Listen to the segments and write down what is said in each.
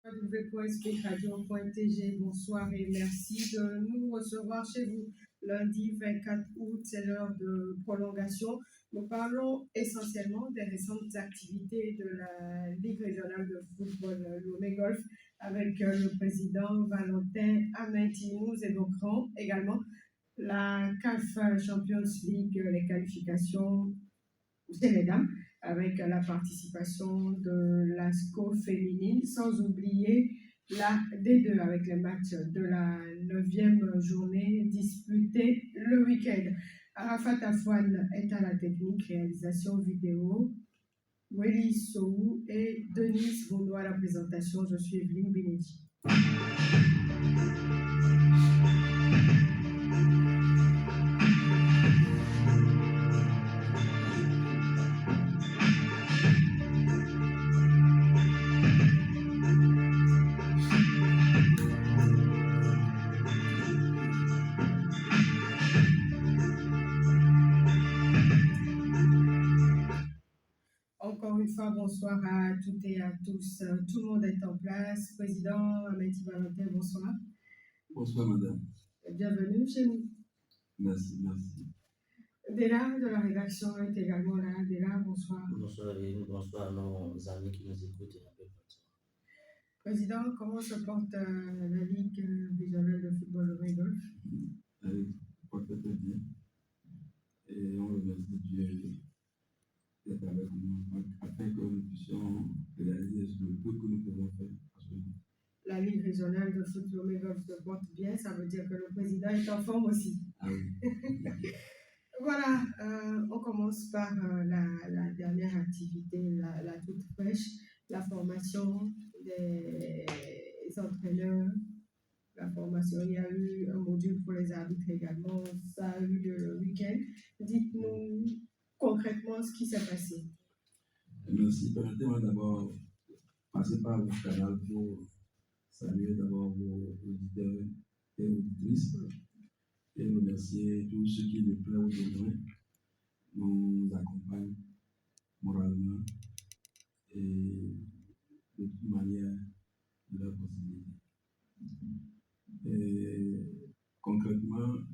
www.speakradio.tg. Bonsoir et merci de nous recevoir chez vous. Lundi 24 août, c'est l'heure de prolongation. Nous parlons essentiellement des récentes activités de la Ligue régionale de football Lomé Golf avec le président Valentin Amenti. Nous évoquerons également la CAF Champions League, les qualifications Sénégal, avec la participation de l'ASCO féminine, sans oublier la D2 avec les matchs de la 9e journée disputée le week-end. Arafat Afouane est à la technique, réalisation vidéo. Willy Sou et Denise Vaudois à la présentation. Je suis Evelyne Benedi. Encore une fois, bonsoir à toutes et à tous. Tout le monde est en place. Président Amenti Valentin, bonsoir. Bonsoir, madame. Bienvenue chez nous. Merci, merci. Della de la rédaction est également là. Della, bonsoir. Bonsoir et bonsoir à nos amis qui nous écoutent et un peu partout. Président, comment se porte la Ligue régionale de football Lomé Golf? La Ligue se porte très bien. Et on remercie Dieu d'être avec nous afin que nous puissions réaliser le peu que nous pouvons faire à ce moment. La Ligue régionale de football Lomé Golf se porte bien, ça veut dire que le président est en forme aussi. Ah oui. Voilà, on commence par la dernière activité, la toute fraîche, la formation des entraîneurs. La formation, il y a eu un module pour les arbitres également, ça a eu le week-end. Dites-nous concrètement ce qui s'est passé. Merci. Permettez-moi d'abord passer par votre canal pour saluer d'abord vos auditeurs et auditrices et remercier tous ceux qui, de près ou de loin, nous accompagnent moralement et de toute manière de leur possibilité. Et concrètement,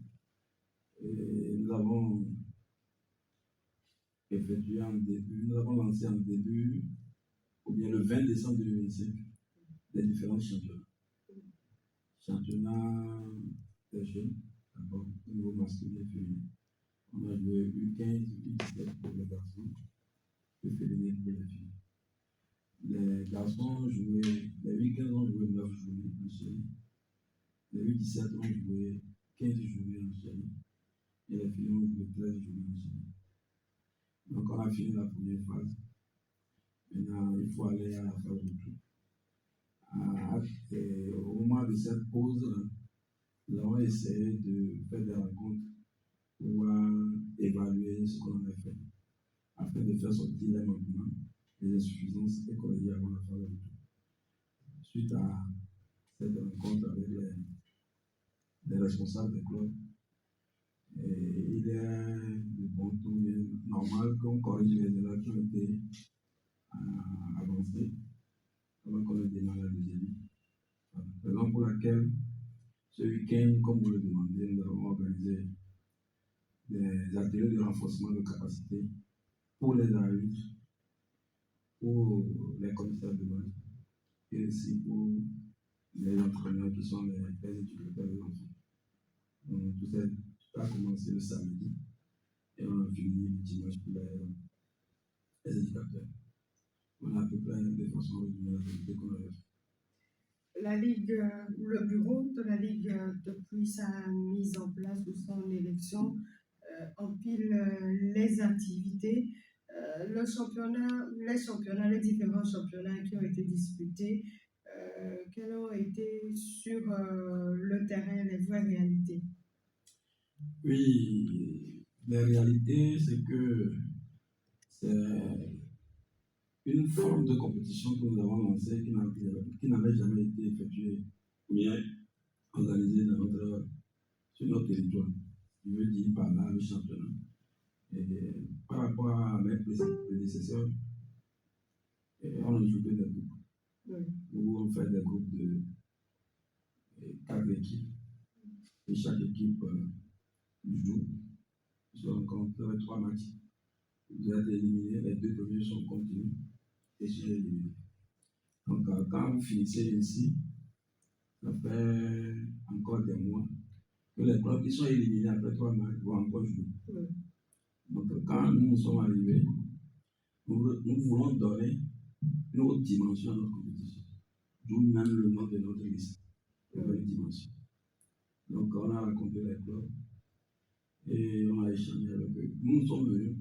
nous avons effectué en début, nous avons lancé en début, ou bien le 20 décembre 2025, les différents championnats. Championnat des jeunes, d'abord au niveau masculin et féminin. On a joué U15, U17 pour les garçons, et féminin pour les filles. Les garçons ont joué, les U15 ont joué 9 journées en série. Les U17 ont joué 15 journées en série. Et les filles ont joué 13 journées en série. Donc on a fini la première phase. Maintenant, il faut aller à la phase retour. Au moment de cette pause, nous avons essayé de faire des rencontres pour évaluer ce qu'on avait fait, afin de faire sortir les manquements, les insuffisances et corriger avant la phase retour. Suite à cette rencontre avec les responsables des clubs, il est de bon ton normal qu'on corrige les erreurs qui ont été avancées avant qu'on ne démarre la deuxième ligue. Raison pour laquelle ce week-end, comme vous le demandez, nous avons organisé des ateliers de renforcement de capacité pour les arbitres, pour les commissaires de match et aussi pour les entraîneurs qui sont les éducateurs des enfants. Donc, tout ça a commencé le samedi et on a fini le dimanche pour les éducateurs. On a à peu près de façon résumée l'activité qu'on avait fait. La Ligue, le bureau de la Ligue, depuis sa mise en place ou son élection, empile les activités. Les championnats, les différents championnats qui ont été disputés, quelles ont été sur le terrain les vraies réalités? Oui, la réalité, c'est que c'est une forme de compétition que nous avons lancée qui n'avait jamais été effectuée ou bien organisée sur notre territoire. Je veux dire par là le championnat. Et par rapport à mes prédécesseurs, on a joué des groupes. où on fait des groupes de 4 équipes. Et chaque équipe joue. Ils se rencontrent 3 matchs. Vous êtes éliminés, les 2 premiers sont continus et sont éliminés. Donc, quand vous finissez ici, ça fait encore des mois que les clubs qui sont éliminés après 3 matchs vont encore jouer. Donc, quand nous sommes arrivés, nous voulons donner une autre dimension à notre compétition. D'où même le nom de notre liste, nouvelle dimension. Donc, on a rencontré les clubs et on a échangé avec eux. Nous sommes venus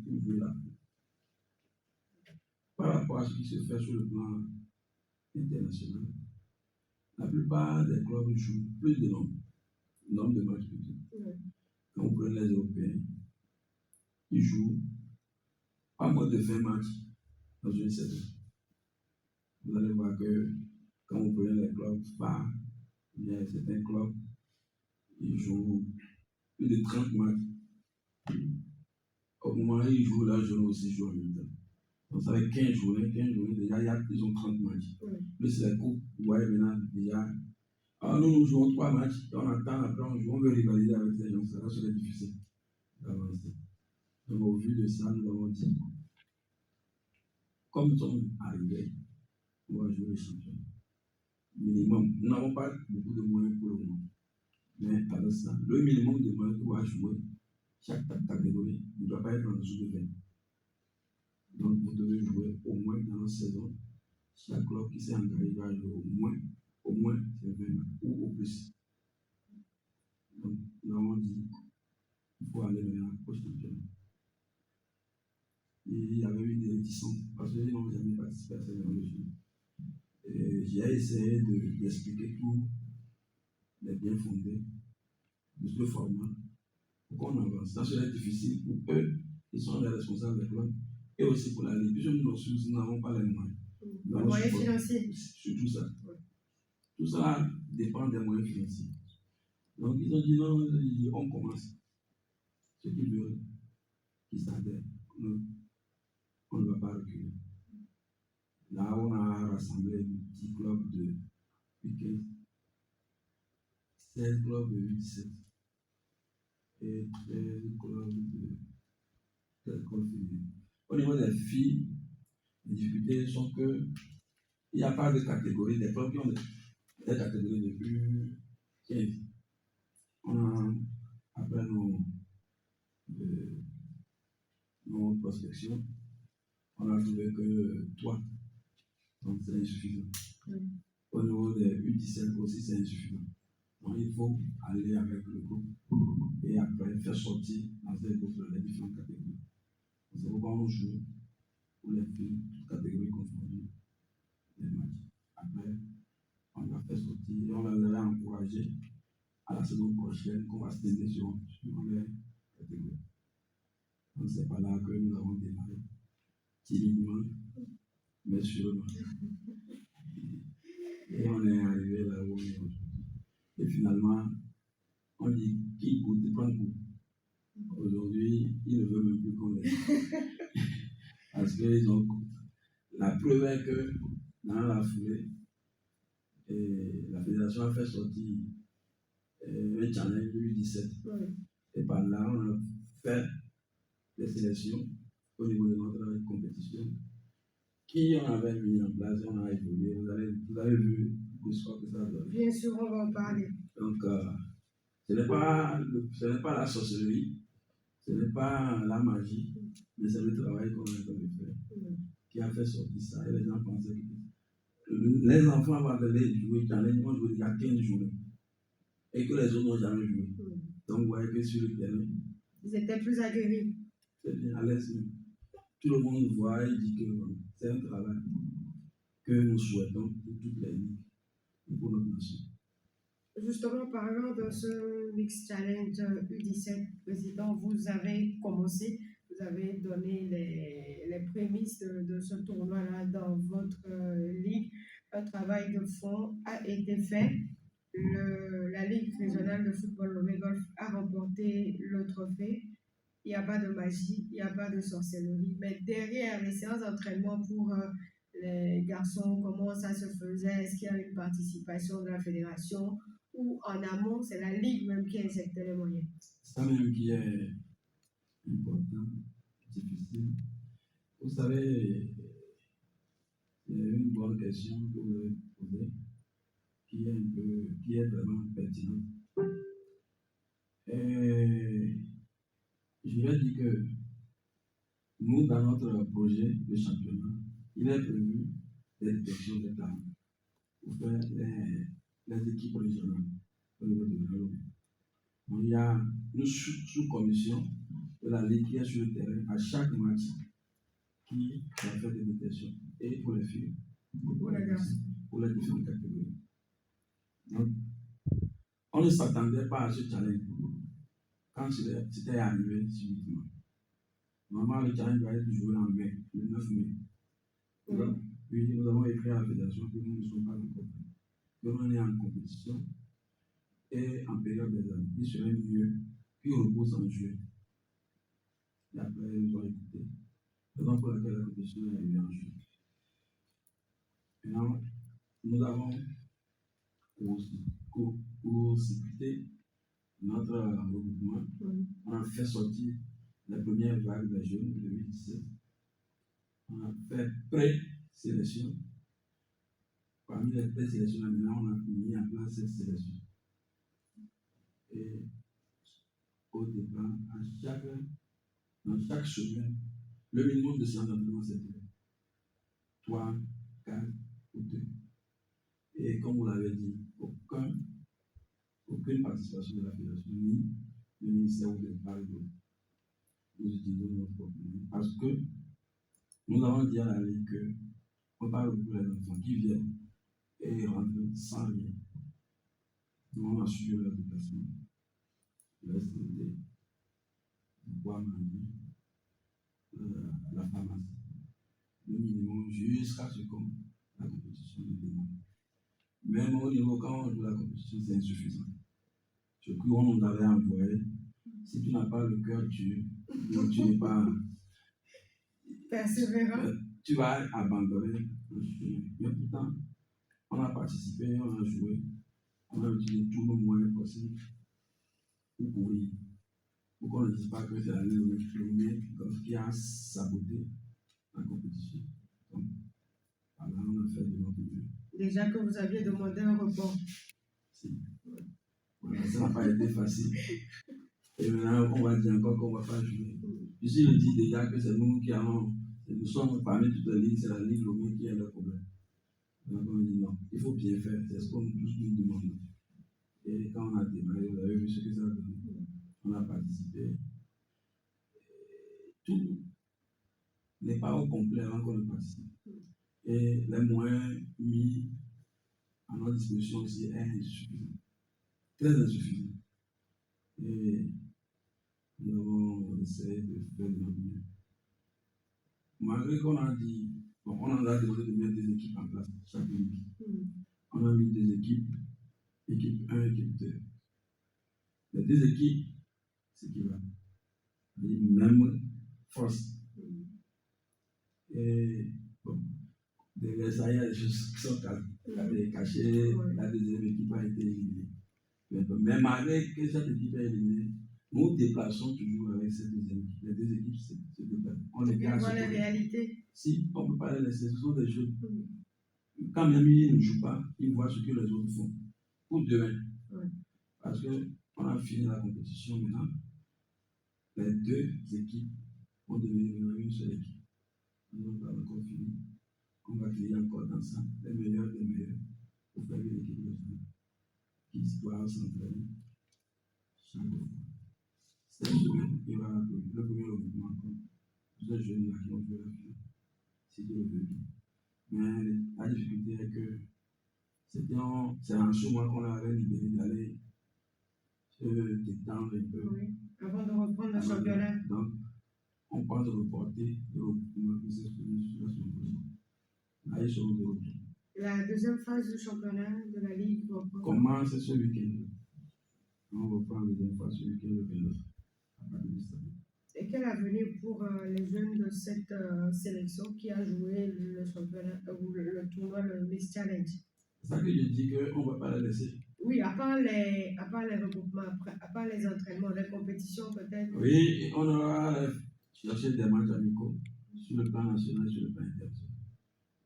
pour jouer là. Par rapport à ce qui se fait sur le plan international, la plupart des clubs jouent plus de nombre de matchs plutôt. Quand vous prenez les Européens, ils jouent pas moins de 20 matchs dans une saison. Vous allez voir que quand vous prenez les clubs phares, il y a certains clubs, ils jouent plus de 30 matchs. Au moment où ils jouent, là, je vais aussi jouer en même temps. Donc ça fait 15 journées, déjà, ils ont 30 matchs. Plus les coupes, vous voyez maintenant, déjà. Alors nous jouons 3 matchs, on attend, après on joue, on veut rivaliser avec ces gens, ça serait difficile d'avancer. Donc au vu de ça, nous avons dit, comme nous sommes arrivés, on va jouer le championnat. Minimum. Nous n'avons pas beaucoup de moyens pour le moment. Mais avec ça, le minimum de moyens qu'on va jouer, chaque catégorie ne doit pas être en dessous de 20. Donc vous devez jouer au moins dans la saison. Chaque club qui s'est engagé va jouer au moins c'est 20 ou au plus. Donc nous avons dit qu'il faut aller maintenant au championnat. Et il y avait eu des réticences parce qu'ils n'ont jamais participé à cette évolution. J'ai essayé d'expliquer tous les bien fondés de ce format pour qu'on avance. Ça serait difficile pour eux qui sont les responsables des clubs et aussi pour la Ligue. Puisque nous n'avons pas les moyens. Les moyens financiers. Surtout ça. Tout ça dépend des moyens financiers. Donc ils ont dit non, on commence. Ce qu'ils veulent, qu'ils s'adhèrent. On ne va pas reculer. Là, on a rassemblé 10 clubs de U15, 16 clubs de U17 et 13 clubs de féminin. Au niveau des filles, les difficultés sont que il n'y a pas de catégorie, des clubs qui ont des catégories de plus 15. On a, après nos prospections, on a trouvé que 3. Donc c'est insuffisant. Au niveau des U17 aussi, c'est insuffisant. Donc il faut aller avec le groupe et après faire sortir dans ces groupes les différentes catégories. C'est pourquoi on joue pour les filles, toutes catégories confondues, les matchs. Après, on va faire sortir et on va les encourager à la saison prochaine qu'on va se tenir sur les catégories. Donc c'est pas là que nous avons démarré timidement, mais sûrement. Et on est arrivé là où on est aujourd'hui. Et finalement, on dit qui goûte, prend goût. Aujourd'hui, ils ne veulent même plus qu'on les parce qu'ils ont. La preuve est que dans la foulée, la fédération a fait sortir un challenge 2017. Et par là, on a fait des sélections au niveau de notre compétition qui on avait mis en place, on a évolué. Vous avez vu le score que ça a donné. Bien sûr, on va en parler. Donc, ce n'est pas la sorcellerie, ce n'est pas la magie, mais c'est le travail qu'on a fait qui a fait sortir ça. Et les gens pensaient que les enfants vont aller jouer, ils vont jouer il y a 15 journées et que les autres n'ont jamais joué. Donc, vous voyez que sur le terrain, ils étaient plus aguerris. C'est bien à l'aise. Tout le monde voit et dit que c'est un travail que nous souhaitons pour toutes les ligues et pour notre nation. Justement, parlant de ce Mix Challenge U17, Président, vous avez commencé, vous avez donné les prémices de ce tournoi-là dans votre ligue. Un travail de fond a été fait. La Ligue régionale de football nommé Golf a remporté le trophée. Il n'y a pas de magie, il n'y a pas de sorcellerie. Mais derrière les séances d'entraînement pour les garçons, comment ça se faisait? Est-ce qu'il y a une participation de la fédération ou en amont, c'est la ligue même qui injectait les moyens? C'est ça même qui est important, difficile. Vous savez, il y a une bonne question que vous avez posée qui est vraiment pertinente. Et je vais dire que nous, dans notre projet de championnat, il est prévu des détections de talents pour faire les équipes régionales au niveau de la Lomé. Donc, il y a une sous-commission de la Ligue qui est sur le terrain à chaque match qui va faire des détections, et pour les filles, et pour les garçons, pour les différentes catégories. Donc, on ne s'attendait pas à ce challenge quand c'était arrivé subitement. Normalement, le challenge va être joué en mai, le 9 mai. Donc, puis nous avons écrit à la fédération que nous ne sommes pas encore prêts, que l'on est en compétition et en période d'examen. Il serait mieux qu'ils reposent en juillet. Et après, ils ont écouté. Raison pour laquelle la compétition est arrivée en juillet. Maintenant, nous avons pour sécurité notre regroupement, on a fait sortir la première vague des jeunes de 2017. On a fait pré-sélection. Parmi les pré-sélections, maintenant, on a mis en place cette sélection. Et au départ, dans chaque semaine, le minimum de séances d'entraînement, c'était 3, 4 ou 2. Et comme vous l'avez dit, aucune participation de la fédération, ni le ministère ou des parcs de nous utilisons notre propre moyen. Parce que nous avons dit à la Ligue qu'on parle pour les enfants qui viennent et rentrent sans rien. Nous, on assure leur déplacement, leur santé, pouvoir manger, la pharmacie, le minimum jusqu'à ce qu'on la compétition de démarre. Même au niveau quand on joue la compétition, c'est insuffisant. Ce qu'on nous avait envoyé, si tu n'as pas le cœur, tu n'es pas persévérant. Tu vas abandonner. Mais pourtant, on a participé, on a joué, on a utilisé tous nos moyens possibles pour courir. Pour qu'on ne dise pas que c'est la ligne qui a saboté la compétition. Donc, voilà, on a fait de notre mieux. Déjà que vous aviez demandé un report. Si. Voilà, ça n'a pas été facile. Et maintenant, on va dire encore qu'on ne va pas jouer. Ici, il dit déjà que c'est nous qui avons. Nous sommes parmi toutes les ligues, c'est la Ligue Lomé qui est le problème. Donc on dit non, il faut bien faire, c'est ce qu'on tous nous demandons. Et quand on a démarré, vous avez vu ce que ça a donné. On a participé. Tout n'est pas au complet avant qu'on ne participe. Et les moyens mis à notre disposition aussi est insuffisant. Très insuffisant. Et nous avons essayé de faire de notre mieux. Malgré qu'on a dit, bon, on en a demandé de mettre des équipes en place, chaque ligue. On a mis des équipes, équipe 1, équipe 2. Les deux équipes, c'est qui va. Même force. Et bon, ça y a des choses qui sont cachées, la deuxième équipe a été éliminée. Mais malgré que cette équipe est éliminée, nous nous déplaçons toujours avec cette deuxième équipe. Les deux équipes se déplacent. On les garde. la réalité. Si, on ne peut pas les laisser, ce sont des jeux. Quand même ils ne jouent pas, ils voient ce que les autres font. Pour demain. Parce qu'on a fini la compétition maintenant. Les deux équipes vont devenir une seule équipe. Nous n'avons pas encore fini. On va créer encore dans ça les meilleurs des meilleurs pour faire une équipe de jeunes qui doivent s'entraîner chaque fois. Cette semaine, il y aura le premier regroupement encore. Tous ces jeunes-là qui ont joué la finale. Si Dieu le veut bien. Mais la difficulté est que c'est en ce mois qu'on avait libéré d'aller se détendre un peu. Oui, avant de reprendre le championnat. Donc, on pense reporter le regroupement qui s'est souvenu sur la semaine prochaine. Là, ils seront de retour. La deuxième phase du championnat de la Ligue commence ce week-end. On reprend la deuxième phase ce week-end le 29 à partir de samedi. Et quel avenir pour les jeunes de cette sélection qui a joué le championnat ou le tournoi, le Miss Challenge? C'est ça que je dis qu'on ne va pas la laisser. Oui, à part les regroupements, à part les entraînements, les compétitions peut-être. Oui, on aura cherché des matchs amicaux sur le plan national, sur le plan international.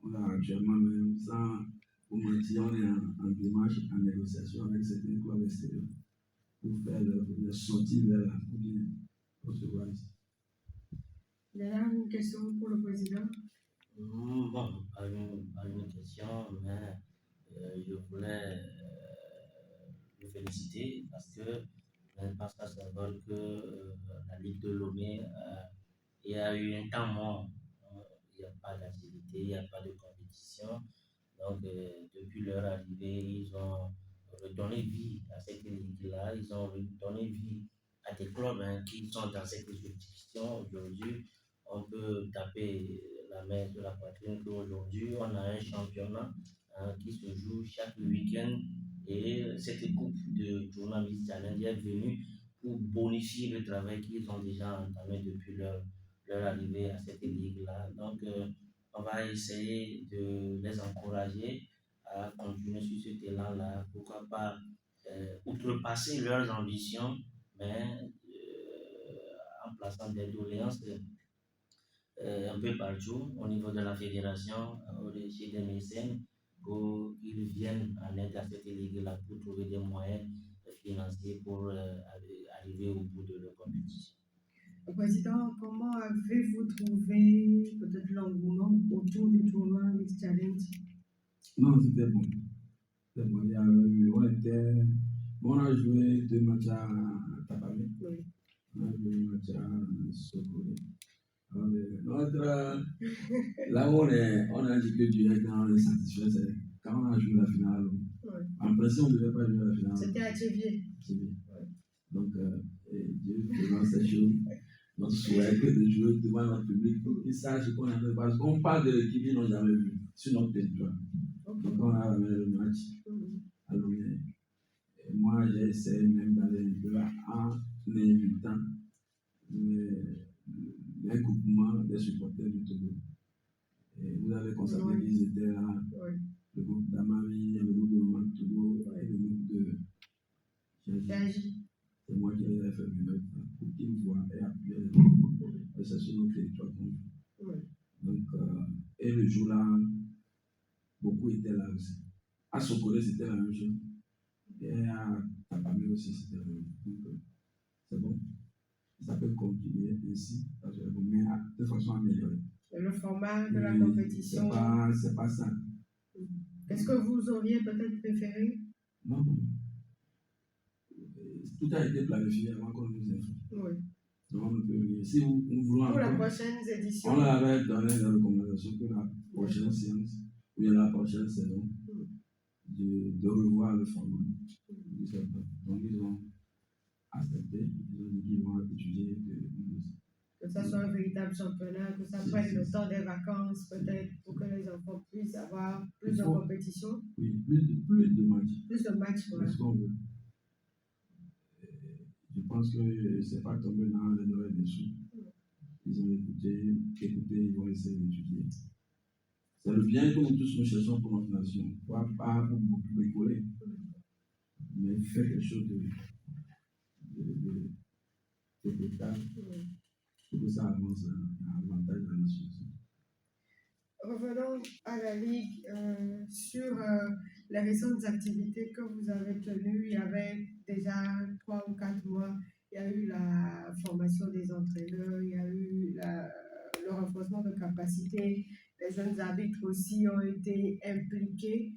On a actuellement même, sans vous mentir, on est en démarche, en négociation avec certains clubs extérieurs pour faire leur sortie vers la ou bien recevoir ici. Il y a une question pour le président. Bon, pas une question, mais je voulais vous féliciter parce que vous n'êtes pas sans savoir que la Ligue de Lomé, il y a eu un temps mort. Il n'y a pas d'activité, il n'y a pas de compétition. Donc, depuis leur arrivée, ils ont redonné vie à cette ligue-là. Ils ont redonné vie à des clubs qui sont dans cette justification. Aujourd'hui, on peut taper la main sur la poitrine qu'aujourd'hui, on a un championnat qui se joue chaque week-end. Et cette coupe de Journalist Challenge est venue pour bonifier le travail qu'ils ont déjà entamé depuis leur arrivée à cette ligue-là. Donc, on va essayer de les encourager à continuer sur cet élan-là. Pourquoi pas outrepasser leurs ambitions, mais en plaçant des doléances un peu partout au niveau de la fédération, chez les mécènes, pour qu'ils viennent en aide à cette ligue-là pour trouver des moyens financiers pour arriver au bout de leur compétition. Président, comment avez-vous trouvé peut-être l'engouement autour du tournoi Miss Challenge? Non, c'était bon. C'était bon. On a joué 2 matchs à Tapamé. Oui. On a joué 2 matchs à Sokolé. Là où on a indiqué directement, on est satisfait, c'est quand on a joué la finale. Oui. En principe, on ne devait pas jouer la finale. C'était à Tchévier. Donc, Dieu demande ces choses. Notre souhait que de jouer devant notre public pour qu'ils sachent qu'on a fait. Parce qu'on parle de l'équipe qu'ils n'ont jamais vu sur notre territoire. Okay. Donc, on a ramené le match à Lomé. Et moi, j'ai essayé même d'aller un peu en invitant les groupements des supporters du Togo. Et vous avez constaté qu'ils étaient là. Le groupe d'Amari, le groupe de Maman Togo et le groupe de Jaji. C'est moi qui les ai fait venir pour qu'ils voient et appuyer les groupes. Et c'est sur notre territoire qu'on joue. Donc, et le jour-là, beaucoup étaient là aussi. À Sokolé, c'était la même chose. Et à Tapamé aussi, c'était la même chose. Donc, c'est bon. Ça peut continuer ainsi, mais de façon améliorée. Et le format de la compétition? C'est pas ça. Est-ce que vous auriez peut-être préféré? Non. Tout a été planifié avant qu'on nous informe. Oui. Donc, on ne peut rien. Si nous voulons pour encore, la prochaine édition, on avait donné la recommandation pour la prochaine séance, ou bien la prochaine saison, de revoir le format. Donc, ils ont accepté, ils ont dit qu'ils vont étudier que ça soit un véritable championnat, que ça prenne le temps des vacances, peut-être, pour que les enfants puissent avoir plus de compétitions. Oui, plus de matchs. Plus de matchs, voilà. C'est ce qu'on veut. Je pense que c'est pas tombé dans les oreilles des sous. Ils ont écouté, ils vont essayer d'étudier. C'est le bien que nous tous nous cherchons pour notre nation. Pas pour beaucoup bricoler, mais faire quelque chose de total pour que ça avance à l'avantage de la nation. Revenons à la Ligue sur les récentes activités que vous avez tenues. Il y avait déjà 3 ou 4 mois, il y a eu la formation des entraîneurs, il y a eu le renforcement de capacité, les jeunes arbitres aussi ont été impliqués.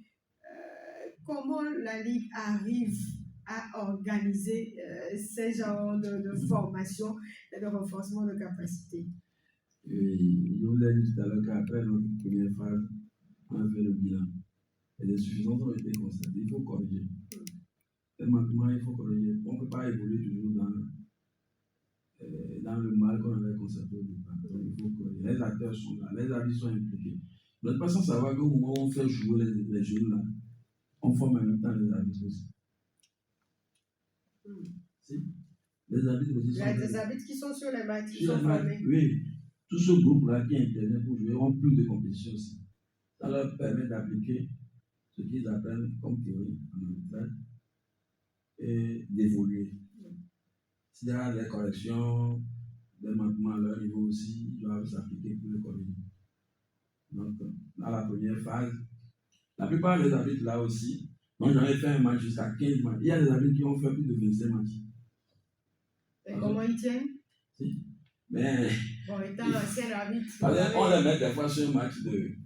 Comment la Ligue arrive à organiser ces genres de formation et de renforcement de capacité? Et je vous ai dit tout à l'heure qu'après notre première phase, on a fait le bilan. Et les suffisances ont été constatées. Il faut corriger. Et maintenant, il faut corriger. On ne peut pas évoluer toujours dans le mal qu'on avait constaté au départ. Donc, il faut corriger. Les acteurs sont là, les avis sont impliqués. Vous n'êtes pas sans savoir qu'au moment où on fait jouer les jeunes là, on forme en même temps les arbitres aussi. Si. Les arbitres aussi Il y sont a des arbitres qui sont sur les matchs, qui sur sont les matchs. formés. Oui, tout ce groupe-là qui intervient pour jouer ont plus de compétition aussi. Ça leur permet d'appliquer ce qu'ils apprennent comme théorie en arbitrage et d'évoluer. S'il y a des corrections, des manquements à leur niveau aussi, ils doivent s'appliquer pour les corriger. Donc, dans la première phase, la plupart des arbitres là aussi, moi j'en ai fait un match jusqu'à 15 matchs. Il y a des arbitres qui ont fait plus de 25 matchs. Et comment ils tiennent? Si. Mais. Bon, étant ancien arbitre. On les met des fois sur un match de.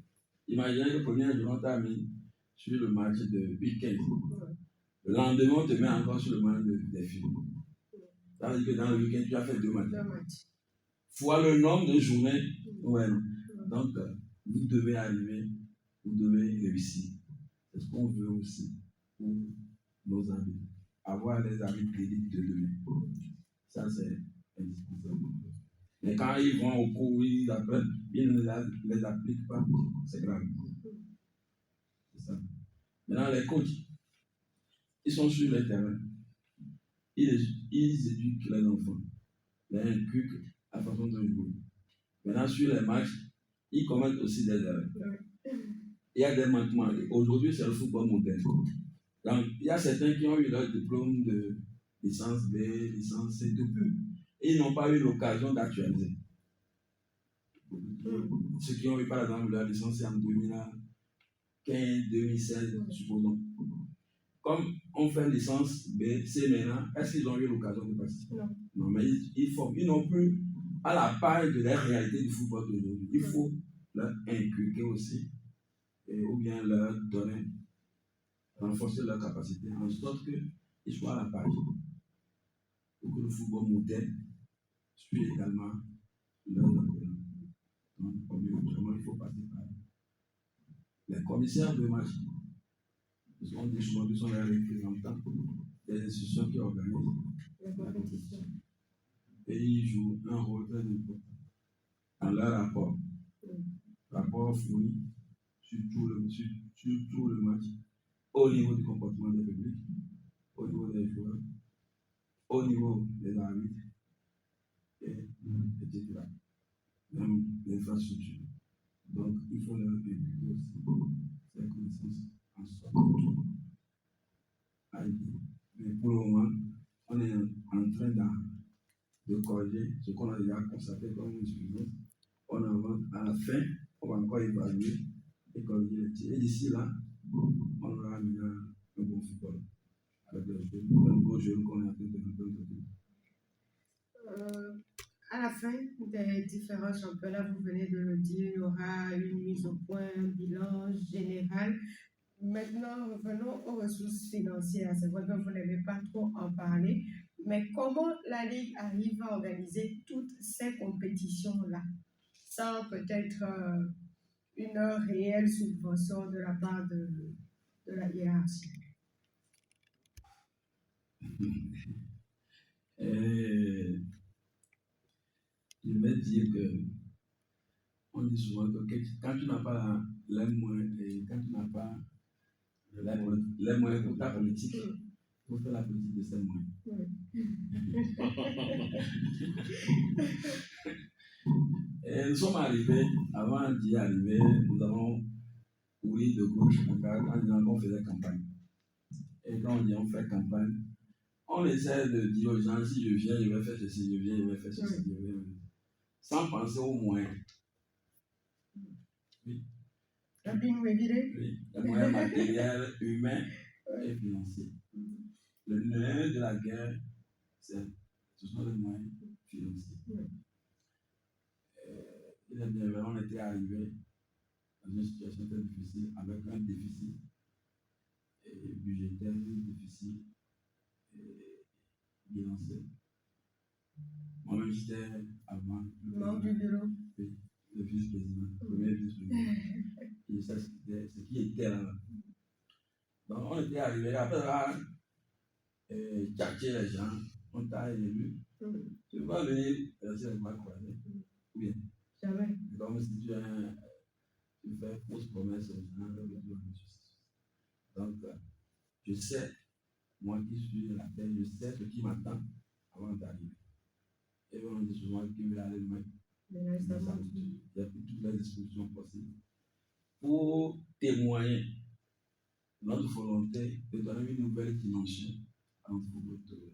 Imaginez que le premier jour, on t'a mis sur le match de week-end. Le lendemain, on te met encore sur le match des filles. Ça veut dire que dans le week-end, tu as fait 2 matchs. Fois le nombre de journées. Ouais. Donc, vous devez arriver, vous devez réussir. C'est ce qu'on veut aussi pour nos amis. Avoir les amis d'élite de demain. Ça, c'est indispensable. Mais quand ils vont au cours, ils apprennent, ils ne les appliquent pas, c'est grave. C'est ça. Maintenant, les coachs, ils sont sur le terrain. Ils éduquent les enfants. Ils inculquent la façon de jouer. Maintenant, sur les matchs, ils commettent aussi des erreurs. Il y a des manquements. Aujourd'hui, c'est le football moderne. Donc, il y a certains qui ont eu leur diplôme de licence B, licence C, depuis. Et ils n'ont pas eu l'occasion d'actualiser. Ceux qui ont eu, par exemple, leur licence en 2015, 2016, supposons. Comme on fait licence B, C maintenant, est-ce qu'ils ont eu l'occasion de participer? Non, mais ils n'ont plus à la page de la réalité du football d'aujourd'hui. Il faut leur inculquer aussi, ou bien leur donner, renforcer leur capacité, en sorte qu'ils soient à la page. Pour que le football moderne suive également leurs apprenants. Donc, obligatoirement, il faut passer par les commissaires de match. Ce sont des choix qui sont les représentants des institutions qui organisent la compétition. Et ils jouent un rôle très important dans leur rapport. Rapport fourni sur tout le match, au niveau du comportement des publics, au niveau des joueurs, au niveau des arbitres, etc. Même l'infrastructure. Donc, il faut leur éduquer aussi ces connaissances en sorte que tout aille bien. Mais pour le moment, on est en train de corriger ce qu'on a déjà constaté comme une suffisance. On avance à la fin, on va encore évaluer et corriger les tirs. Et d'ici là, on aura maintenant un bon football. Avec un nouveau jeu qu'on est en train de développer. À la fin des différents championnats, vous venez de le dire, il y aura une mise au point, un bilan général. Maintenant, revenons aux ressources financières. C'est vrai que vous n'aimez pas trop en parler, mais comment la Ligue arrive à organiser toutes ces compétitions-là sans peut-être une réelle subvention de la part de la hiérarchie? Je vais dire que on dit souvent que quand tu n'as pas les moyens et quand tu n'as pas les moyens pour ta politique, il faut faire la politique de ces moyens. Et nous sommes arrivés, avant d'y arriver, nous avons couru de gauche à droite en disant qu'on faisait campagne. Et quand on dit on fait campagne, on essaie de dire aux gens, si je viens, je vais faire ceci, je viens, je vais faire ceci, je viens. Sans penser aux moyens. Oui. Oui, les moyens matériels, humains et financiers. Le nerf de la guerre, ce sont les moyens financiers. On était arrivé dans une situation très difficile avec un déficit budgétaire, un déficit financier. Moi-même, j'étais avant le vice-président, le premier vice-président. Et ça, c'était ce qui était là. Donc, on était arrivé après là, tchatcher les gens, on t'a élu. Tu vas venir verser les mains croisées. Ou bien? Jamais. C'est comme si tu fais fausse promesse aux gens. Donc, je sais, moi qui suis de la terre, je sais ce qui m'attend avant d'arriver. Et on dit souvent qu'il veut aller loin, Mais là, mais ça ça va. coûte. Il y a toutes les dispositions possibles pour témoigner notre volonté de donner une nouvelle dimension à notre football.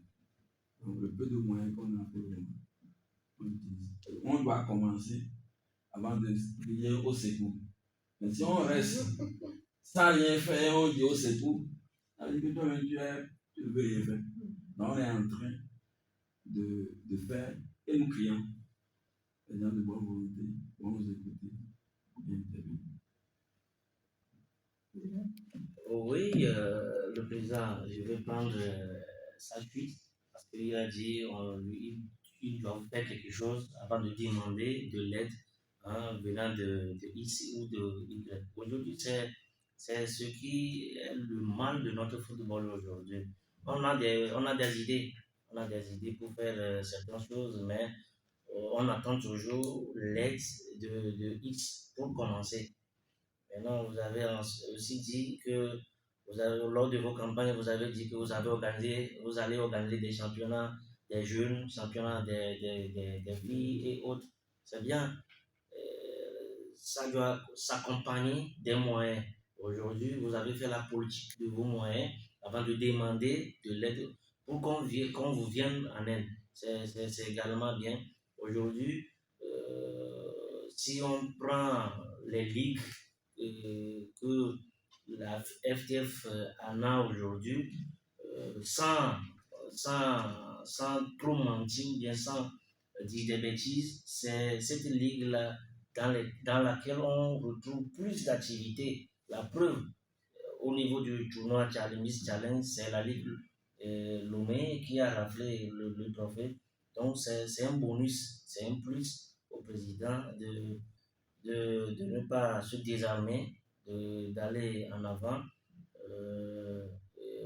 Donc, le peu de moyens qu'on a pour vraiment, on utilise. On doit commencer avant de prier au secours. Mais si on reste sans rien faire, on dit au secours, ça veut dire que toi-même tu ne veux rien faire. Donc, on est en train de faire et nous crions. Les gens de bonne volonté vont nous écouter et intervenir. Oui, le président, je vais prendre sa suite parce qu'il a dit il doit faire quelque chose avant de demander de l'aide venant de X ou de Y. Aujourd'hui, c'est ce qui est le mal de notre football aujourd'hui. On a des idées, on a des idées pour faire certaines choses, mais on attend toujours l'aide de X pour commencer. Maintenant, vous avez aussi dit que lors de vos campagnes, vous avez dit que vous allez organiser des championnats des jeunes, championnats des filles et autres. C'est bien. Ça doit s'accompagner des moyens. Aujourd'hui, vous avez fait la politique de vos moyens avant de demander de l'aide pour qu'on vous vienne en aide. C'est également bien. Aujourd'hui, si on prend les ligues que la FTF en a aujourd'hui, sans trop mentir ou bien sans dire des bêtises, c'est cette ligue-là dans laquelle on retrouve plus d'activités. La preuve, au niveau du tournoi Miss Challenge, c'est la Ligue Lomé qui a raflé le trophée. Donc, c'est un bonus, c'est un plus au président de ne pas se désarmer, d'aller en avant. Euh,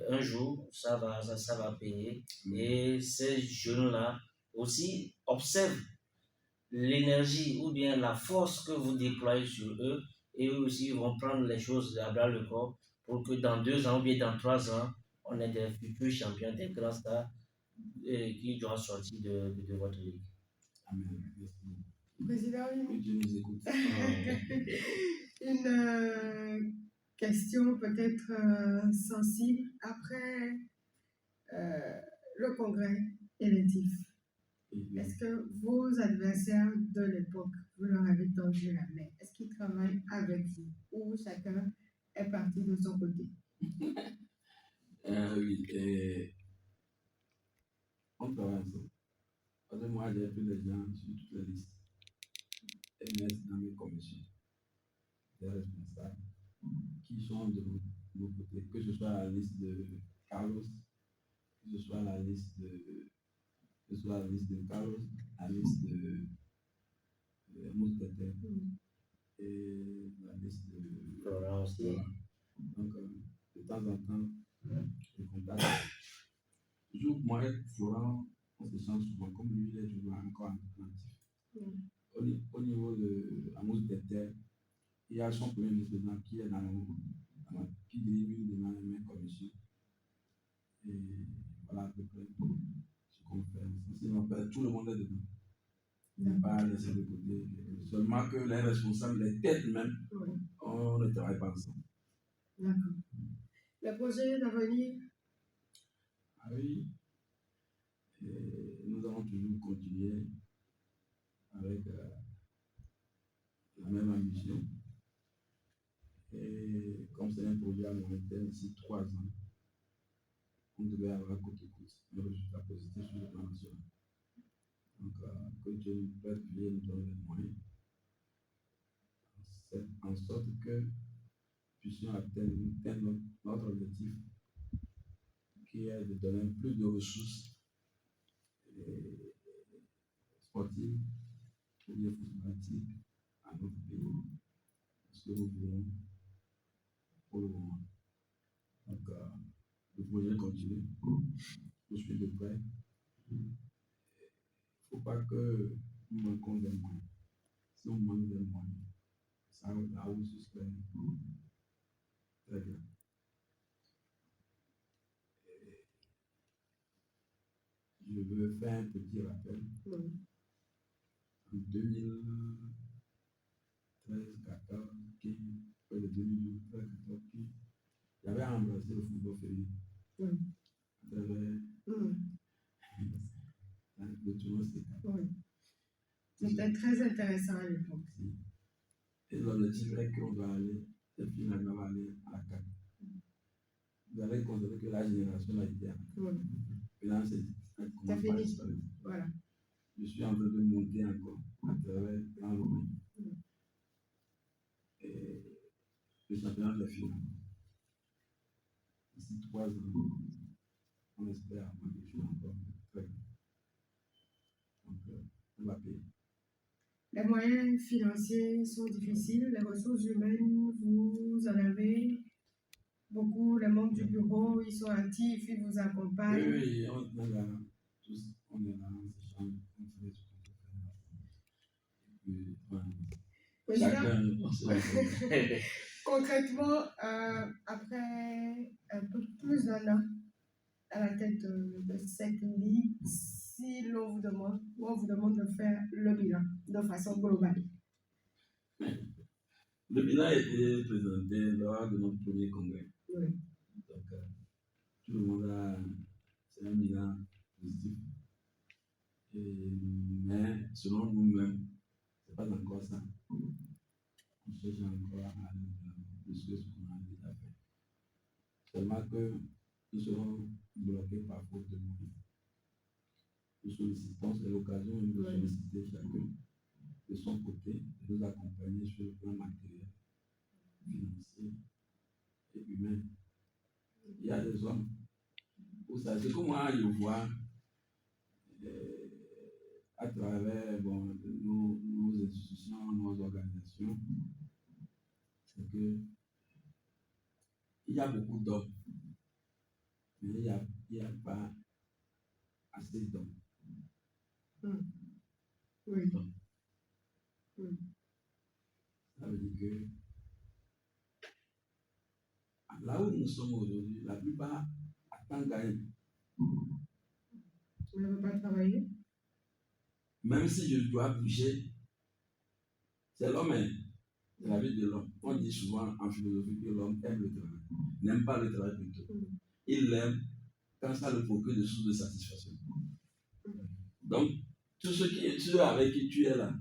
un jour, ça va payer. Et ces jeunes-là aussi observent l'énergie ou bien la force que vous déployez sur eux et eux aussi vont prendre les choses à bras le corps pour que dans 2 ans ou bien dans 3 ans, on ait des futurs champions, des grands stars qui doivent sortir de votre ligue. Amen. Merci. Président, Que Dieu nous écoute. une question peut-être sensible. Après le congrès électif, est-ce que vos adversaires de l'époque, vous leur avez tendu la main? Est-ce qu'ils travaillent avec vous ou chacun est parti de son côté? Oui, on travaille ensemble. Parce que moi, j'ai pris les gens sur toutes les listes et mettre dans mes commissions des responsables qui sont de nos côtés, que ce soit la liste de Carlos, que ce soit la liste de Carlos, la liste de Mousquetaire et la liste de Florent aussi. Florent. Donc, de temps en temps, je contacte. Toujours, moi et Florent, on se sent souvent comme lui, il est toujours encore actif. Au niveau de Amos Déter, il y a son premier vice-président qui est qui dirige une de mes commissions. Et voilà à peu près ce qu'on fait. Sinon, tout le monde est dedans. Il n'est pas laissé de côté. Seulement que les responsables, les têtes même, on ne travaille pas ensemble. D'accord. Le projet d'avenir? Ah oui. Et nous allons toujours continuer avec la même ambition. Et comme c'est un projet à moyen terme, d'ici 3 ans, on devait avoir côte à côte un résultat positif sur le plan national. Donc, que Dieu nous prête, Dieu nous donne les moyens, en sorte que nous puissions atteindre notre objectif, qui est de donner plus de ressources sportives ou bien footballistiques à notre pays. Ce que nous voulons pour le moment. Donc, le projet continue. Je suis de près. Il ne faut pas que nous manquons des moyens. Si on manque des moyens, ça la hausse serait très bien. je veux faire un petit rappel. En 2013, 14, 15, près de 2012, 13, 14, 15, j'avais embrassé le football féminin. À travers le tournoi CECAF. C'était très intéressant à l'époque. Et l'objectif est qu'on doit aller, cette finale va aller à la CAN. Vous avez constaté que la génération a été à la CAN. Et là, c'est fini. Voilà. Je suis en train de monter encore à travers l'enlobé. Et le championnat de la finale. D'ici 3 ans, on espère avoir quelque chose encore très bien. Donc, on va payer. Les moyens financiers sont difficiles, les ressources humaines, vous en avez beaucoup, les membres du bureau, ils sont actifs, ils vous accompagnent. Oui, on est là, tous, on est là, on s'échange, on fait ce qu'on peut faire. Concrètement, après un peu plus d'un an à la tête de cette ligue, si on vous demande de faire le bilan de façon globale. Le bilan a été présenté lors de notre premier congrès. Oui. Donc, tout le monde a. C'est un bilan positif. Mais selon nous-mêmes, ce n'est pas encore ça. On cherche encore à aller de ce qu'on a déjà fait. Seulement que nous serons bloqués par faute de moyens. Nous sollicitons, c'est l'occasion de solliciter chacun de son côté, de nous accompagner sur le plan matériel, financier et humain. Il y a des hommes, vous savez, ce que moi je vois à travers nos institutions, nos organisations, c'est que il y a beaucoup d'hommes, mais il n'y a pas assez d'hommes. Oui. Ça veut dire que là où nous sommes aujourd'hui, la plupart attendent gagner. Vous ne pouvez pas travailler? Même si je dois bouger, c'est l'homme, c'est la vie de l'homme. On dit souvent en philosophie que l'homme aime le travail, n'aime pas le travail plutôt. Il l'aime quand ça le procure des sources de satisfaction. Donc, ceux avec qui tu es là,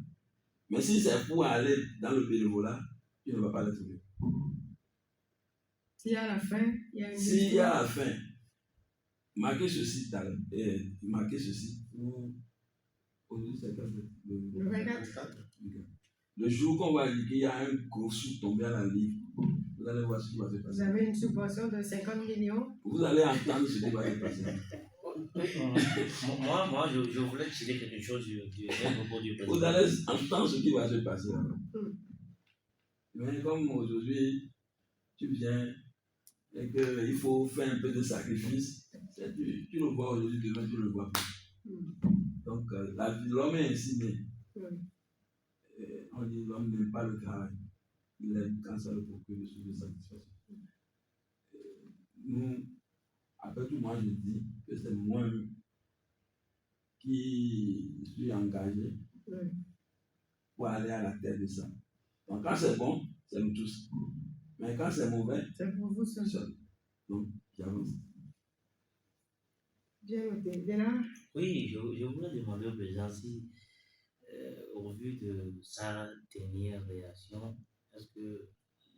mais si c'est pour aller dans le bénévolat, tu ne vas pas le trouver. S'il y a la fin, il y a une S'il y a la fin, marquez ceci pour aujourd'hui, c'est le 24. Le jour qu'on va dire qu'il y a un gros sou tombé à la livre, vous allez voir ce qui va se passer. Vous avez une subvention de 50 millions. Vous allez entendre ce qui va se passer. Moi, je voulais tirer quelque chose du propos du président. Vous allez entendre ce qui va se passer. Mais comme aujourd'hui, tu viens et qu'il faut faire un peu de sacrifice, tu le vois aujourd'hui, demain tu ne le vois plus. Donc, la vie de l'homme est ainsi né. On dit l'homme n'aime pas le travail. Il aime quand ça le procure des sources de satisfaction. Nous, après tout, moi je dis que c'est moi qui suis engagé pour aller à la tête de ça. Donc quand c'est bon, c'est nous tous. Mais quand c'est mauvais, c'est pour vous seul. Donc j'avance. Bien noté. Bien. Oui, je voulais demander au président si, au vu de sa dernière réaction, est-ce que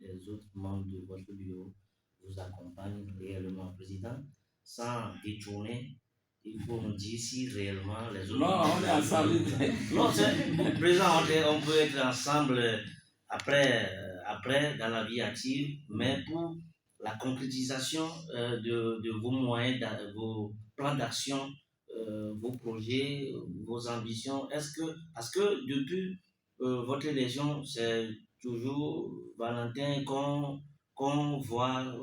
les autres membres de votre bureau vous accompagnent réellement, président, sans détourner? Il faut nous dire si réellement les autres... Non, on est ensemble. Non, président, on peut être ensemble après dans la vie active, mais pour la concrétisation de vos moyens, de vos plans d'action, vos projets, vos ambitions, parce que depuis votre élection, c'est toujours Valentin qu'on voit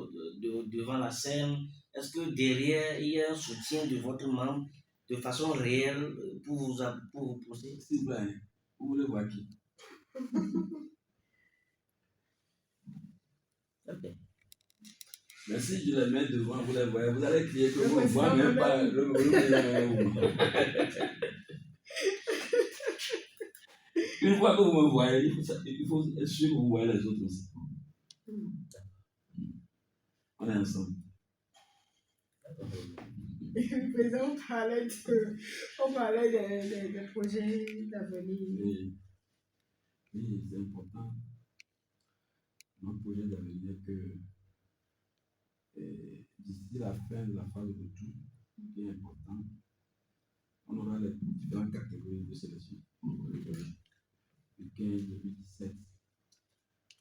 devant la scène. Est-ce que derrière, il y a un soutien de votre membre de façon réelle pour vous pousser? S'il vous plaît, vous voulez voir qui? Okay. Mais si je les mets devant, vous les voyez, vous allez crier que Le vous ne voyez président même pas même. le président. Une fois que vous me voyez, il faut être sûr que vous voyez les autres aussi. On est ensemble. Le président on parlait des projets d'avenir. Oui, c'est important. Notre projet d'avenir que d'ici la fin de la phase de retour, qui est important, on aura les différentes catégories de sélection. Le 15, le 17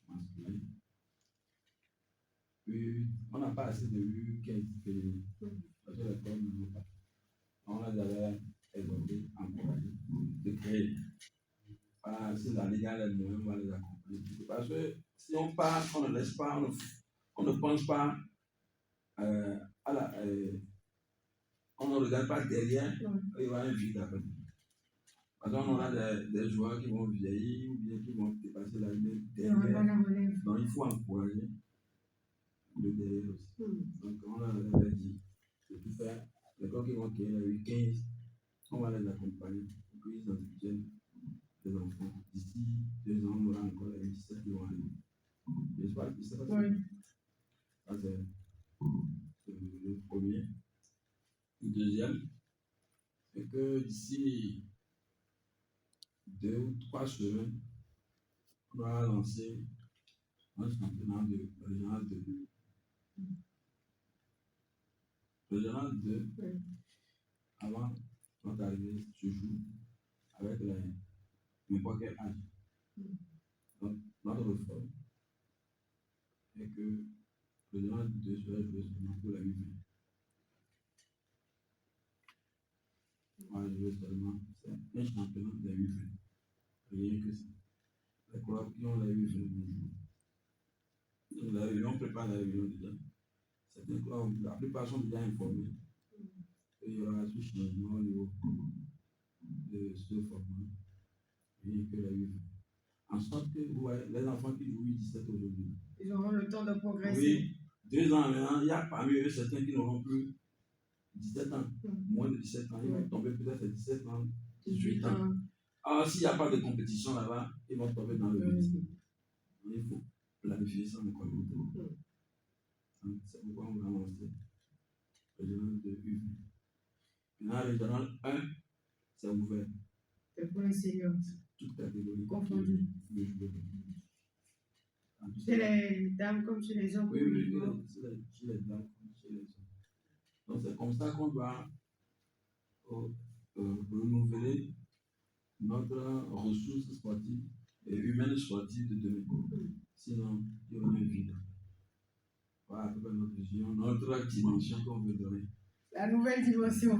masculin. Puis, on n'a pas assez de U15 féminin. Parce que les femmes n'en ont pas. On les avait exhortés, encouragés, de créer. Si la Ligue a les moyens, on va les accompagner. Parce que si on part, on ne laisse pas, on ne pense pas à la. On ne regarde pas derrière, il y aura un vide après. Parce qu'on aura des joueurs qui vont vieillir ou bien qui vont dépasser la ligne derrière. Donc il faut encourager le derrière aussi. Donc on avait dit de tout faire. Les gars qui vont créer la U15, on va les accompagner pour qu'ils entretiennent les enfants. D'ici 2 ans, on aura encore les U17 qui vont arriver. J'espère que c'est pas ça. Ça c'est le premier. Le deuxième, c'est que d'ici 2 ou 3 semaines, on va lancer un championnat de régional 2. Régional 2, avant notre arrivée, se joue avec n'importe quel âge. Donc, notre réforme est que régional 2 sera joué seulement pour la U20. On va jouer seulement, c'est un championnat de la U20. Rien que ça. Les clubs qui ont la U20 vont jouer. Donc, la réunion prépare la réunion déjà. Certains clubs, la plupart sont déjà informés. Et il y aura ce changement au niveau de ce format. Rien que la U20. En sorte que vous voyez, les enfants qui jouent U17 aujourd'hui, ils auront le temps de progresser. Oui, 2 ans maintenant, il y a parmi eux certains qui n'auront plus 17 ans, moins de 17 ans. Ils vont tomber peut-être à 17 ans, 18 ans. Alors, s'il n'y a pas de compétition là-bas, ils vont tomber dans le vide. Il faut planifier ça encore longtemps. C'est pourquoi on va lancer le régional de U. Maintenant, le régional 1, c'est ouvert. C'est pour les seniors. Toute catégorie confondue. de joueurs. Chez les dames comme chez les hommes. Oui, chez les dames comme chez les hommes. Donc, c'est comme ça qu'on doit renouveler notre ressource sportive et humaine sportive de demain. Sinon, il y aura un vide. Voilà un peu notre vision, notre dimension qu'on veut donner. La nouvelle dimension.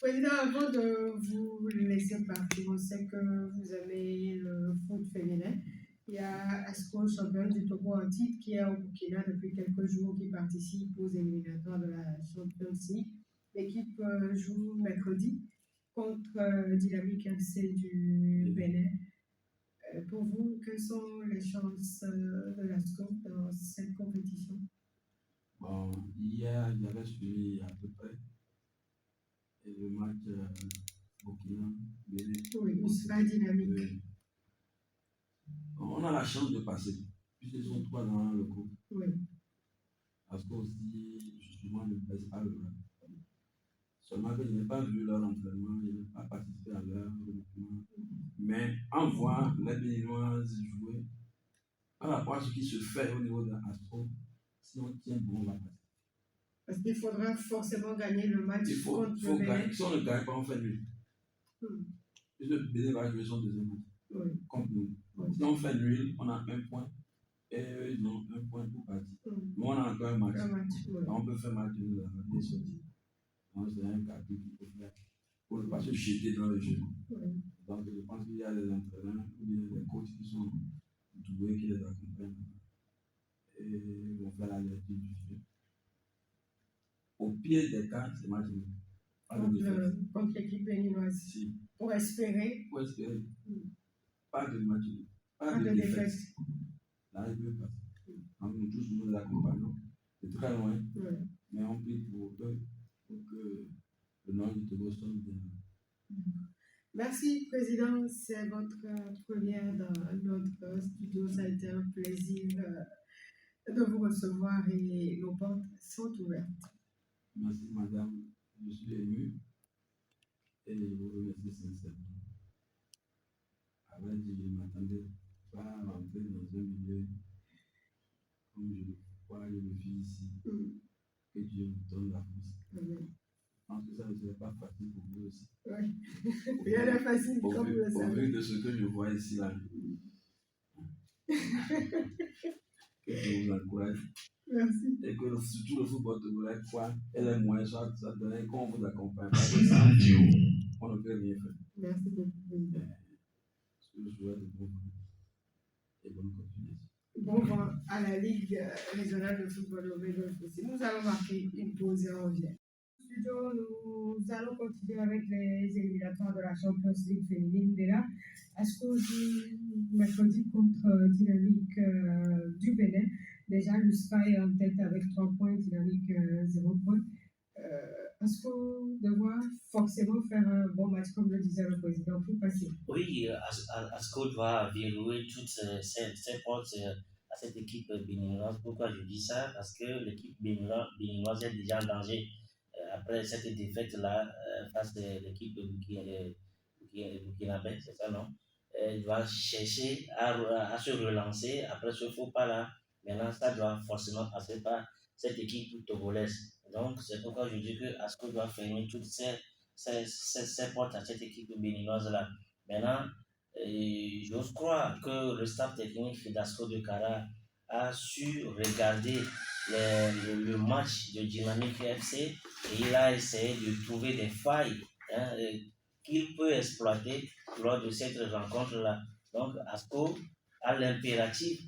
Président, avant de vous laisser partir, on sait que vous aimez le foot féminin. Il y a Asco, champion du Togo en titre, qui est au Burkina depuis quelques jours, qui participe aux éliminatoires de la Champions League. L'équipe joue mercredi contre Dynamique FC du Bénin. Pour vous, quelles sont les chances de l'Asco dans cette compétition? Bon, hier, j'avais suivi à peu près le match Burkina-Bénin. Oui, il sera dynamique. On a la chance de passer, puisqu'ils sont 3 dans le groupe. Oui. Parce que aussi, justement, ne baisse pas le bras. Seulement que je n'ai pas vu leur entraînement, je n'ai pas participé à leur regroupement. Mais en voyant les Béninoises jouer, par rapport à ce qui se fait au niveau de l'Astro, si on tient bon, on va passer. Parce qu'il faudra forcément gagner le match contre le Bénin. Si on ne gagne pas, on fait nul. Le Bénin va jouer son deuxième match. Contre nous. Si on fait nul, on a 1 point. Et eux, ils ont 1 point pour partir. Mais on a encore un match. On peut faire match nul à la sortie. Donc, c'est un cadeau qu'il faut faire pour ne pas se jeter dans le jeu. Donc, je pense qu'il y a des entraîneurs ou bien des coachs qui sont doués, qui les accompagnent. Et ils vont faire la lecture du jeu. Au pire des cas, c'est match nul. Contre l'équipe béninoise. Si. Pour espérer. Pour espérer. Pas de match nul. Pas de défaite. Là, il veut passer. Nous tous, nous les accompagnons. C'est très loin, Ouais. mais on prie pour eux, pour que le nom du Togo soit bien. Merci, Président. C'est votre première dans notre studio. Ça a été un plaisir de vous recevoir et nos portes sont ouvertes. Merci, madame. Je suis ému et je vous remercie sincèrement. Avec Dieu, je ne m'attendais pas à rentrer dans un milieu comme je le vois, je le vis ici. Que Dieu vous donne la force. Amen. Je pense que ça ne serait pas facile pour vous aussi. Oui. Rien n'est facile, comme vous le Au savez. vu de ce que je vois ici, là. Que Dieu vous encourage. Merci. Et que surtout le football togolais, quoi, et les moyens, ça donne qu'on vous accompagne. Parce que sans Dieu, on ne peut rien faire. Merci beaucoup. Je vous souhaite de bon vent et bonne continuation. Bon vent à la Ligue régionale de football au Golfe aussi. Nous allons marquer une pause et on revient. Studio, nous allons continuer avec les éliminatoires de la Champions League féminine. Déjà, est-ce que du mercredi contre Dynamique du Bénin, déjà l'USPA est en tête avec 3 points, Dynamique 0 points. Est-ce qu'on doit forcément faire un bon match, comme le disait le président, pour passer? Oui, Asco doit verrouiller toutes ses portes à cette équipe béninoise. Pourquoi je dis ça? Parce que l'équipe béninoise est déjà en danger après cette défaite-là face à l'équipe burkinabé, c'est ça, non? Elle doit chercher à se relancer après ce faux pas-là. Maintenant, ça doit forcément passer par cette équipe togolaise. Donc, c'est pourquoi je dis que Asco doit fermer toutes ses portes à cette équipe béninoise-là. Maintenant, j'ose croire que le staff technique d'Asco de Cara a su regarder le match de Dynamique FC et il a essayé de trouver des failles qu'il peut exploiter lors de cette rencontre-là. Donc, Asco a l'impératif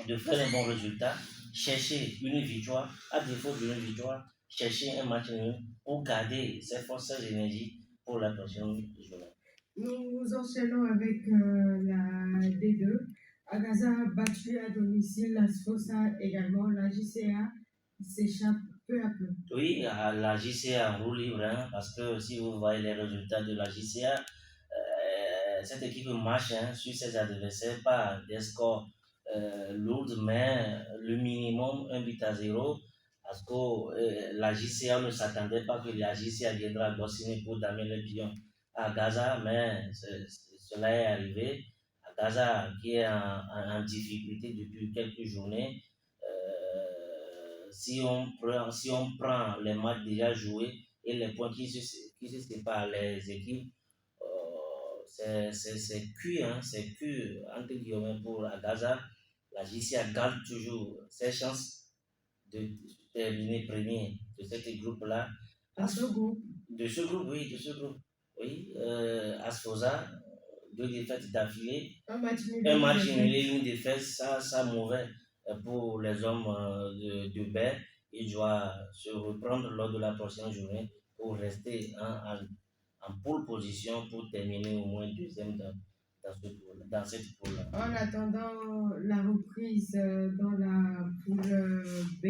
de faire un bon résultat, chercher une victoire, à défaut d'une victoire, chercher un match nul pour garder ses forces et énergies pour la prochaine journée. Nous enchaînons avec la D2. Agaza a battu à domicile la Sfosa également. La JCA s'échappe peu à peu. Oui, la JCA en roue libre, parce que si vous voyez les résultats de la JCA, cette équipe marche sur ses adversaires par des scores lourds, mais le minimum 1-0. Parce que la JCA ne s'attendait pas que la JCA viendra dessiner pour damer les pions à Gaza, mais cela est arrivé. À Gaza, qui est en difficulté depuis quelques journées, si on prend les matchs déjà joués et les points qui se séparent les équipes, c'est cuit, c'est cuit entre guillemets pour Gaza. La JCA garde toujours ses chances de terminer premier de ce groupe-là. De ce groupe? De ce groupe, oui, de ce groupe. Oui, Asfosa, 2 défaites d'affilée. Un match nul et une défaite, ça mauvais pour les hommes de Baie. Il doit se reprendre lors de la prochaine journée pour rester en pole position pour terminer au moins deuxième dans cette poule-là. En attendant la reprise dans la poule B,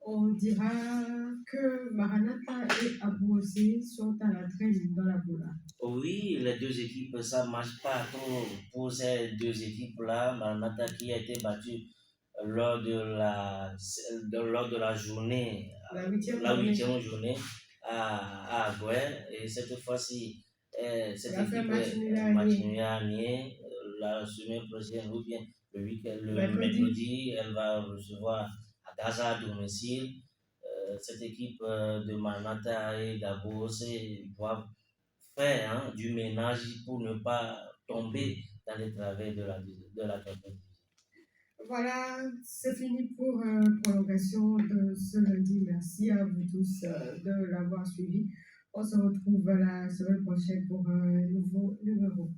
on dira que Maranatha et Abouosé sont à la traîne dans la poule A. Oui, les deux équipes, ça ne marche pas trop pour ces deux équipes-là. Maranatha qui a été battue lors de la journée, la huitième journée à Agoué. Et cette fois-ci, cette équipe est match nul à Nier. La semaine prochaine ou bien le mercredi, elle va recevoir à Gaza à domicile. Cette équipe de Maranatha et d'Abouosé doivent faire du ménage pour ne pas tomber dans les travers de la quatrième. Voilà, c'est fini pour prolongation de ce lundi. Merci à vous tous de l'avoir suivi. On se retrouve la semaine prochaine pour un nouveau numéro.